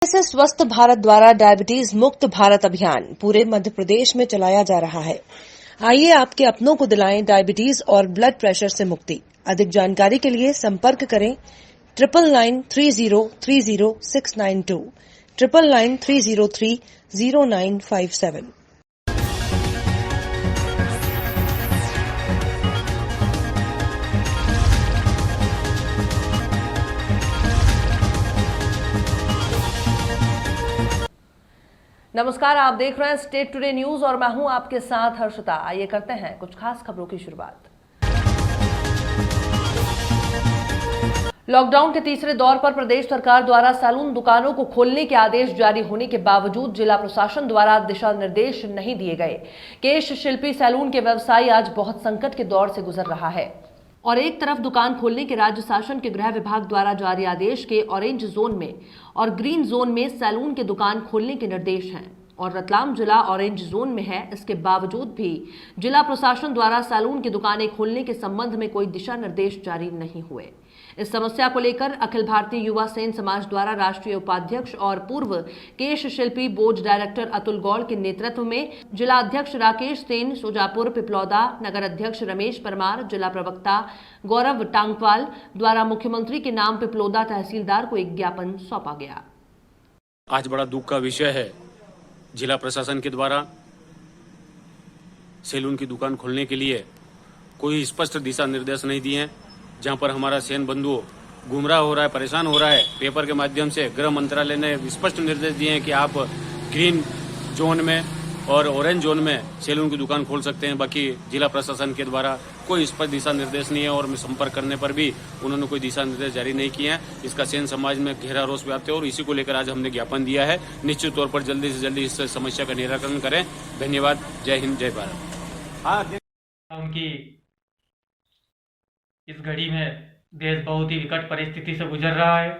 से स्वस्थ भारत द्वारा डायबिटीज मुक्त भारत अभियान पूरे मध्य प्रदेश में चलाया जा रहा है। आइए आपके अपनों को दिलाएं डायबिटीज और ब्लड प्रेशर से मुक्ति। अधिक जानकारी के लिए संपर्क करें 9993030692 9993030957। नमस्कार, आप देख रहे हैं स्टेट टुडे न्यूज और मैं हूं आपके साथ हर्षिता। आइए करते हैं कुछ खास खबरों की शुरुआत। लॉकडाउन के तीसरे दौर पर प्रदेश सरकार द्वारा सैलून दुकानों को खोलने के आदेश जारी होने के बावजूद जिला प्रशासन द्वारा दिशा निर्देश नहीं दिए गए। केश शिल्पी सैलून के व्यवसायी आज बहुत संकट के दौर से गुजर रहा है और एक तरफ दुकान खोलने के राज्य शासन के गृह विभाग द्वारा जारी आदेश के ऑरेंज जोन में और ग्रीन जोन में सैलून के दुकान खोलने के निर्देश हैं और रतलाम जिला ऑरेंज जोन में है। इसके बावजूद भी जिला प्रशासन द्वारा सैलून की दुकानें खोलने के संबंध में कोई दिशा निर्देश जारी नहीं हुए। इस समस्या को लेकर अखिल भारतीय युवा सेन समाज द्वारा राष्ट्रीय उपाध्यक्ष और पूर्व केश शिल्पी बोर्ड डायरेक्टर अतुल गौड़ के नेतृत्व में जिला अध्यक्ष राकेश सेन, सुजापुर पिपलौदा नगर अध्यक्ष रमेश परमार, जिला प्रवक्ता गौरव टांगवाल द्वारा मुख्यमंत्री के नाम पिपलौदा तहसीलदार को एक ज्ञापन सौंपा गया। आज बड़ा दुख का विषय है, जिला प्रशासन के द्वारा सैलून की दुकान खोलने के लिए कोई स्पष्ट दिशा निर्देश नहीं दिए हैं, जहां पर हमारा सैन बंधु गुमराह हो रहा है, परेशान हो रहा है। पेपर के माध्यम से गृह मंत्रालय ने स्पष्ट निर्देश दिए हैं कि आप ग्रीन जोन में और ऑरेंज जोन में सैलून की दुकान खोल सकते हैं। बाकी जिला प्रशासन के द्वारा कोई स्पष्ट दिशा निर्देश नहीं है और संपर्क करने पर भी उन्होंने कोई दिशा निर्देश जारी नहीं किए हैं। इसका सैन समाज में गहरा रोष व्याप्त है और इसी को लेकर आज हमने ज्ञापन दिया है। निश्चित तौर पर जल्दी से जल्दी इस समस्या का निराकरण करें। धन्यवाद। जय हिंद, जय भारत। उनकी इस घड़ी में देश बहुत ही विकट परिस्थिति से गुजर रहा है।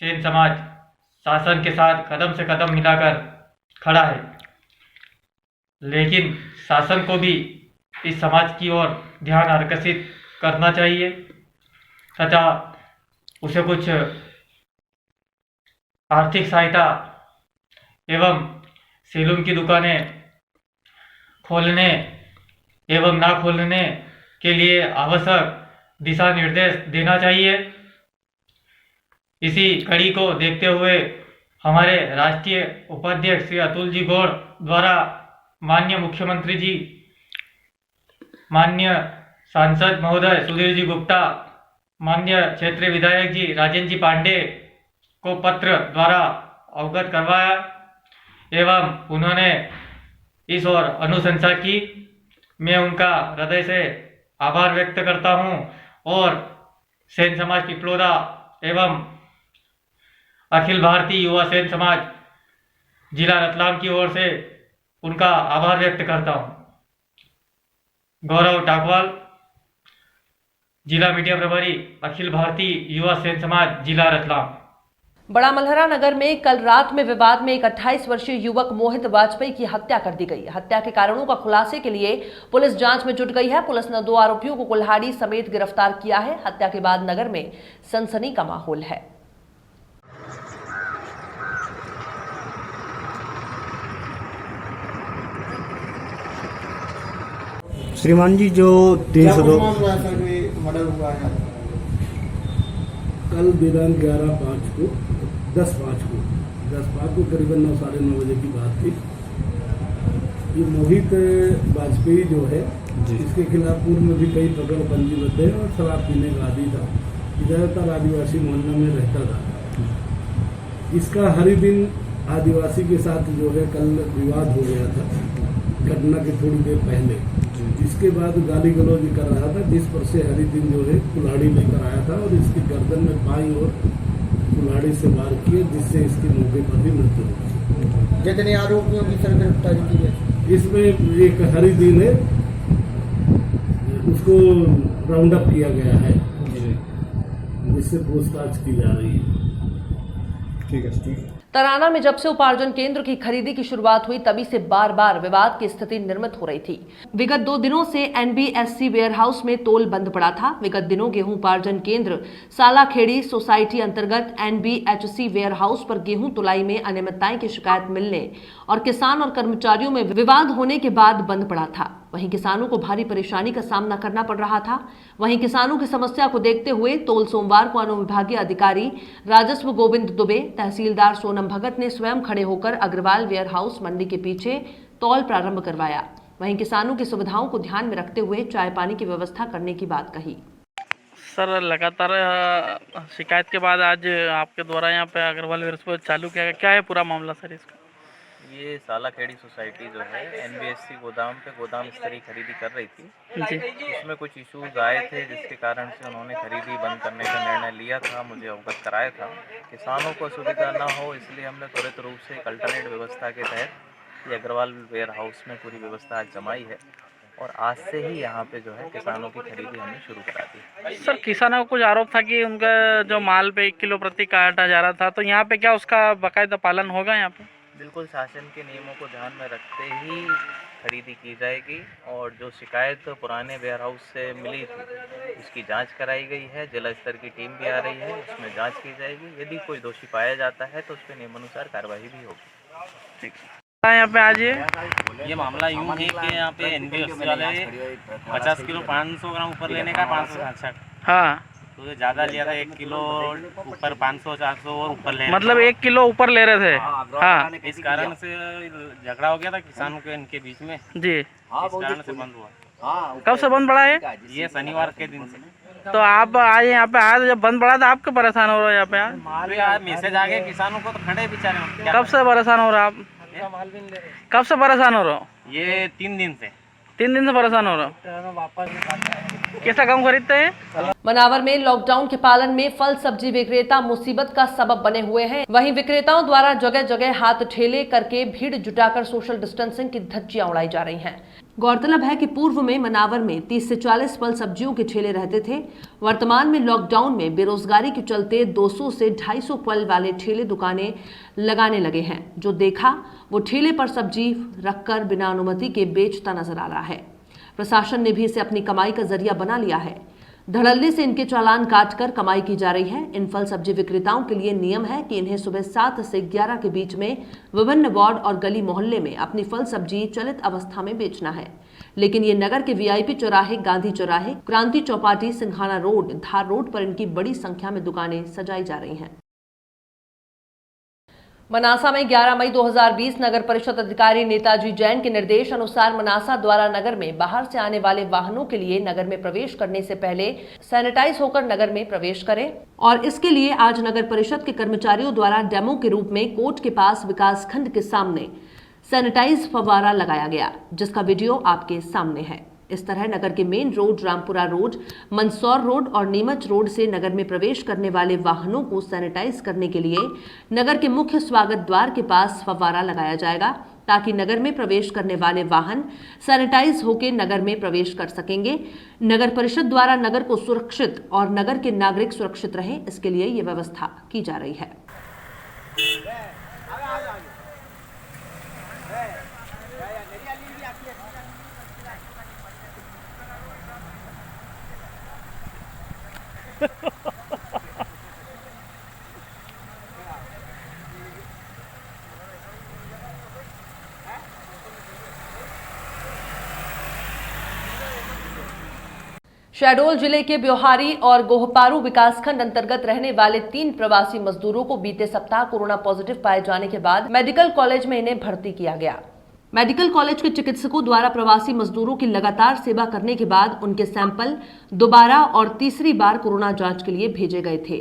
सेन समाज शासन के साथ कदम से कदम मिलाकर खड़ा है, लेकिन शासन को भी इस समाज की ओर ध्यान आकर्षित करना चाहिए तथा उसे कुछ आर्थिक सहायता एवं सैलून की दुकानें खोलने एवं ना खोलने के लिए आवश्यक दिशा निर्देश देना चाहिए। इसी कड़ी को देखते हुए हमारे राष्ट्रीय उपाध्यक्ष श्री अतुल जी गौड़ द्वारा माननीय मुख्यमंत्री जी, माननीय सांसद महोदय सुधीर जी गुप्ता, माननीय क्षेत्रीय विधायक जी राजेंद्र जी पांडे को पत्र द्वारा अवगत करवाया एवं उन्होंने इस ओर अनुशंसा की। मैं उनका हृदय से आभार व्यक्त करता हूं और सेन समाज पिपलौदा एवं अखिल भारतीय युवा सेन समाज जिला रतलाम की ओर से उनका आभार व्यक्त करता हूं। गौरव टाकवाल, जिला मीडिया प्रभारी, अखिल भारतीय युवा सेन समाज जिला रतलाम। बड़ा मल्हरा नगर में कल रात में विवाद में एक 28 वर्षीय युवक मोहित वाजपेयी की हत्या कर दी गई। हत्या के कारणों का खुलासे के लिए पुलिस जांच में जुट गई है। पुलिस ने 2 आरोपियों को कुल्हाड़ी समेत गिरफ्तार किया है। हत्या के बाद नगर में सनसनी का माहौल है। श्रीमान जी, जो 302 मर्डर हुआ है कल दिनांक 11/5 को 10/5 को करीबन 9, साढ़े 9 बजे की बात थी। ये मोहित वाजपेयी जो है, इसके खिलाफ पूर्व में भी कई प्रकरण पंजीबद्ध है और शराब पीने का आदी था। ज्यादातर आदिवासी मोहल्ला में रहता था। इसका हर दिन आदिवासी के साथ जो है कल विवाद हो गया था, घटना के थोड़ी देर पहले। इसके बाद गाली गलौज कर रहा था, जिस पर से हरि दिन जो है कुल्हाड़ी लेकर आया था और इसकी गर्दन में बाईं ओर कुल्हाड़ी से वार किए, जिससे इसकी मौके पर ही मृत्यु हो गई। जितने आरोपियों की सर गिरफ्तारी की है, इसमें एक हरि दिन है, उसको राउंड अप किया गया है, जिससे पूछताछ की जा रही है। ठीक है। तराना में जब से उपार्जन केंद्र की खरीदी की शुरुआत हुई तभी से बार बार विवाद की स्थिति निर्मित हो रही थी। विगत 2 दिनों से NBSC वेयरहाउस में तोल बंद पड़ा था। विगत दिनों गेहूं उपार्जन केंद्र सालाखेड़ी सोसाइटी अंतर्गत NBHC वेयरहाउस पर गेहूं तुलाई में अनियमितताएं की शिकायत मिलने और किसान और कर्मचारियों में विवाद होने के बाद बंद पड़ा था। वहीं किसानों को भारी परेशानी का सामना करना पड़ रहा था। वहीं किसानों की समस्या को देखते हुए तोल सोमवार को अनुविभागीय अधिकारी राजस्व गोविंद दुबे, तहसीलदार सोनम भगत ने स्वयं खड़े होकर अग्रवाल वेयरहाउस मंडी के पीछे तौल प्रारंभ करवाया। वहीं किसानों की सुविधाओं को ध्यान में रखते हुए चाय पानी की व्यवस्था करने की बात कही। सर, लगातार शिकायत के बाद आज आपके द्वारा यहाँ पे अग्रवाल वेयरहाउस चालू किया गया, क्या है पूरा मामला सर इसका? ये सालाखेड़ी सोसाइटी जो है NBSC गोदाम स्तरीय खरीदी कर रही थी जी। उसमें कुछ इश्यूज आए थे जिसके कारण से उन्होंने खरीदी बंद करने का निर्णय लिया था, मुझे अवगत कराया था। किसानों को असुविधा ना हो इसलिए हमने त्वरित रूप से एक अल्टरनेट व्यवस्था के तहत ये अग्रवाल वेयरहाउस में पूरी व्यवस्था आज जमाई है और आज से ही यहाँ पे जो है किसानों की खरीदी हमने शुरू करा दी। सर, किसानों को कुछ आरोप था कि उनका जो माल पे 1 किलो प्रति काटा जा रहा था, तो यहाँ पे क्या उसका बाकायदा पालन होगा? यहाँ पे बिल्कुल शासन के नियमों को ध्यान में रखते ही खरीदी की जाएगी और जो शिकायत पुराने वेयरहाउस से मिली थी उसकी जांच कराई गई है। जिला स्तर की टीम भी आ रही है, उसमें जांच की जाएगी। यदि कोई दोषी पाया जाता है तो उस पर नियमानुसार कार्रवाई भी होगी। ठीक है। यहाँ पे आज ये मामला यूँ है कि यहाँ पे NBSC वाले 50 किलो 500 ग्राम ऊपर लेने का 500। अच्छा, हाँ, तो ये ज़्यादा लिया था, 1 किलो ऊपर 500 400 और ऊपर ले, मतलब 1 किलो ऊपर ले रहे थे। हाँ, इस कारण से झगड़ा हो गया था किसानों के इनके बीच में जी, इस कारण से बंद हुआ। कब से बंद पड़ा है? ये शनिवार के दिन से। तो आप आज यहाँ पे आज जब बंद पड़ा था आपको परेशान हो रहा है यहाँ पे? यार मैसेज आ गया किसानों को तो खड़े बेचारे। कब से परेशान हो रहा आप? कब से परेशान हो रहा हो? ये 3 दिन से। 3 दिन से परेशान हो रहा हो। कैसा काम खरीदते हैं? मनावर में लॉकडाउन के पालन में फल सब्जी विक्रेता मुसीबत का सबब बने हुए हैं। वहीं विक्रेताओं द्वारा जगह जगह हाथ ठेले करके भीड़ जुटाकर सोशल डिस्टेंसिंग की धज्जियां उड़ाई जा रही हैं। गौरतलब है कि पूर्व में मनावर में 30 से 40 फल सब्जियों के ठेले रहते थे। वर्तमान में लॉकडाउन में बेरोजगारी के चलते 200 से 250 फल वाले ठेले दुकानें लगाने लगे हैं। जो देखा वो ठेले पर सब्जी रखकर बिना अनुमति के बेचता नजर आ रहा है। प्रशासन ने भी इसे अपनी कमाई का जरिया बना लिया है। धड़ल्ले से इनके चालान काटकर कमाई की जा रही है। इन फल सब्जी विक्रेताओं के लिए नियम है कि इन्हें सुबह 7 से 11 के बीच में विभिन्न वार्ड और गली मोहल्ले में अपनी फल सब्जी चलित अवस्था में बेचना है। लेकिन ये नगर के VIP चौराहे, गांधी चौराहे, क्रांति चौपाटी, सिंघाना रोड, धार रोड पर इनकी बड़ी संख्या में दुकानें सजाई जा रही हैं। मनासा में 11 मई 2020 नगर परिषद अधिकारी नेताजी जैन के निर्देश अनुसार मनासा द्वारा नगर में बाहर से आने वाले वाहनों के लिए नगर में प्रवेश करने से पहले सैनिटाइज होकर नगर में प्रवेश करें और इसके लिए आज नगर परिषद के कर्मचारियों द्वारा डेमो के रूप में कोर्ट के पास विकास खंड के सामने सैनिटाइज फव्वारा लगाया गया, जिसका वीडियो आपके सामने है। इस तरह नगर के main road, Rampura road, Mandsaur road और नीमच रोड से नगर में प्रवेश करने वाले वाहनों को सैनिटाइज करने के लिए नगर के मुख्य स्वागत द्वार के पास फव्वारा लगाया जाएगा, ताकि नगर में प्रवेश करने वाले वाहन सैनिटाइज होकर नगर में प्रवेश कर सकेंगे। नगर परिषद द्वारा नगर को सुरक्षित और नगर के नागरिक सुरक्षित रहें, इसके लिए ये व्यवस्था की जा रही है। शहडोल जिले के ब्योहारी और गोहपारू विकासखंड अंतर्गत रहने वाले 3 प्रवासी मजदूरों को बीते सप्ताह कोरोना पॉजिटिव पाए जाने के बाद मेडिकल कॉलेज में इन्हें भर्ती किया गया। मेडिकल कॉलेज के चिकित्सकों द्वारा प्रवासी मजदूरों की लगातार सेवा करने के बाद उनके सैंपल दोबारा और तीसरी बार कोरोना जांच के लिए भेजे गए थे।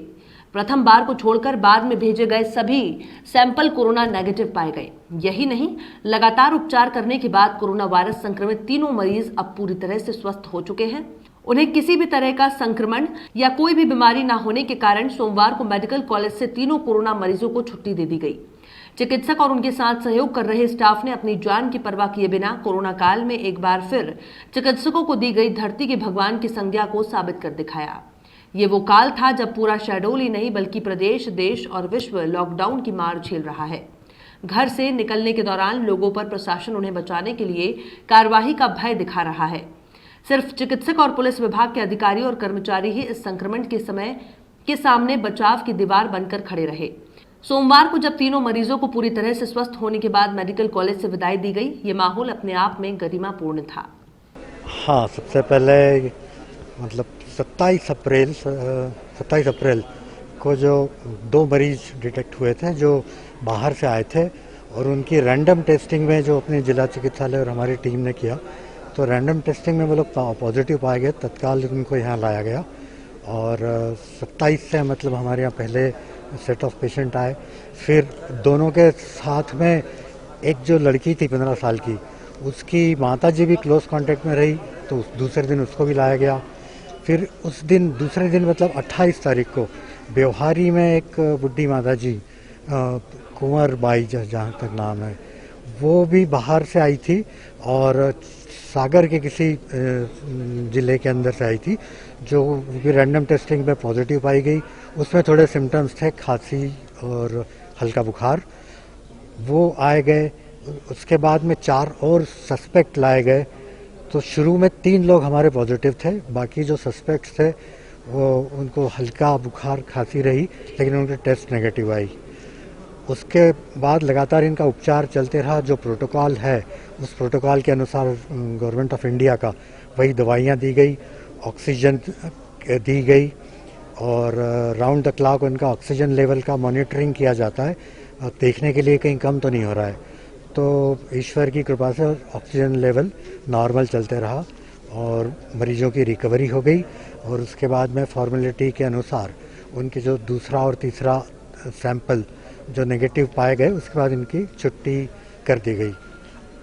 प्रथम बार को छोड़कर बाद में भेजे गए सभी सैंपल कोरोना नेगेटिव पाए गए। यही नहीं, लगातार उपचार करने के बाद कोरोना वायरस संक्रमित तीनों मरीज अब पूरी तरह से स्वस्थ हो चुके हैं। उन्हें किसी भी तरह का संक्रमण या कोई भी बीमारी न होने के कारण सोमवार को मेडिकल कॉलेज से तीनों कोरोना मरीजों को छुट्टी दे दी गई। चिकित्सक और उनके साथ सहयोग कर रहे स्टाफ ने अपनी जान की परवाह किए बिना कोरोना काल में एक बार फिर चिकित्सकों को दी गई धरती के भगवान की संज्ञा को साबित कर दिखाया। ये वो काल था जब पूरा शहडोल ही नहीं बल्कि प्रदेश, देश और विश्व लॉकडाउन की मार झेल रहा है। घर से निकलने के दौरान लोगों पर प्रशासन उन्हें बचाने के लिए कार्यवाही का भय दिखा रहा है। सिर्फ चिकित्सक और पुलिस विभाग के अधिकारी और कर्मचारी ही इस संक्रमण के समय के सामने बचाव की दीवार बनकर खड़े रहे। सोमवार को जब तीनों मरीजों को पूरी तरह से स्वस्थ होने के बाद मेडिकल कॉलेज से विदाई दी गई, ये माहौल अपने आप में गरिमापूर्ण था। हाँ, सबसे पहले मतलब 27 अप्रैल को जो 2 मरीज डिटेक्ट हुए थे जो बाहर से आए थे और उनकी रैंडम टेस्टिंग में जो अपने जिला चिकित्सालय और हमारी टीम ने किया तो रैंडम टेस्टिंग में वो लोग पॉजिटिव पाए गए। तत्काल उनको यहाँ लाया गया और 27 से मतलब हमारे यहाँ पहले सेट ऑफ पेशेंट आए। फिर दोनों के साथ में एक जो लड़की थी 15 साल की, उसकी माता जी भी क्लोज कांटेक्ट में रही तो दूसरे दिन उसको भी लाया गया। फिर उस दिन दूसरे दिन मतलब 28 तारीख को ब्यौहारी में एक बुढ़ी माता जी कुंवर बाई जहाँ तक नाम है, वो भी बाहर से आई थी और सागर के किसी जिले के अंदर से आई थी जो भी रैंडम टेस्टिंग में पॉजिटिव पाई गई। उसमें थोड़े सिम्टम्स थे, खांसी और हल्का बुखार, वो आए गए। उसके बाद में 4 और सस्पेक्ट लाए गए। तो शुरू में 3 लोग हमारे पॉजिटिव थे, बाकी जो सस्पेक्ट्स थे वो उनको हल्का बुखार खांसी रही लेकिन उनके टेस्ट नेगेटिव आई। उसके बाद लगातार इनका उपचार चलते रहा। जो प्रोटोकॉल है उस प्रोटोकॉल के अनुसार गवर्नमेंट ऑफ इंडिया का वही दवाइयाँ दी गई, ऑक्सीजन दी गई और राउंड द क्लॉक उनका ऑक्सीजन लेवल का मॉनिटरिंग किया जाता है देखने के लिए कहीं कम तो नहीं हो रहा है। तो ईश्वर की कृपा से ऑक्सीजन लेवल नॉर्मल चलते रहा और मरीजों की रिकवरी हो गई और उसके बाद में फॉर्मेलिटी के अनुसार उनके जो दूसरा और तीसरा सैंपल जो नेगेटिव पाए गए उसके बाद इनकी छुट्टी कर दी गई।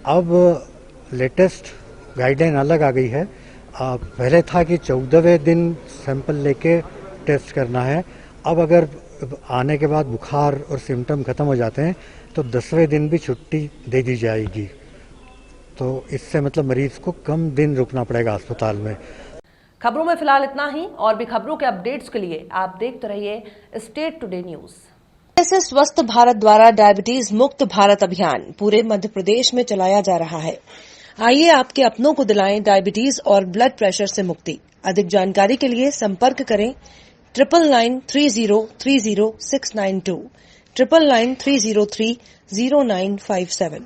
अब लेटेस्ट गाइडलाइन अलग आ गई है। पहले था कि 14वें दिन सैंपल लेके टेस्ट करना है। अब अगर आने के बाद बुखार और सिम्टम खत्म हो जाते हैं तो 10वें दिन भी छुट्टी दे दी जाएगी। तो इससे मतलब मरीज को कम दिन रुकना पड़ेगा अस्पताल में। खबरों में फिलहाल इतना ही। और भी खबरों के अपडेट्स के लिए आप देखते रहिए स्टेट टुडे न्यूज। ऐसे स्वस्थ भारत द्वारा डायबिटीज मुक्त भारत अभियान पूरे मध्य प्रदेश में चलाया जा रहा है। आइए आपके अपनों को दिलाएं डायबिटीज और ब्लड प्रेशर से मुक्ति। अधिक जानकारी के लिए संपर्क करें 9993030692 9993030957।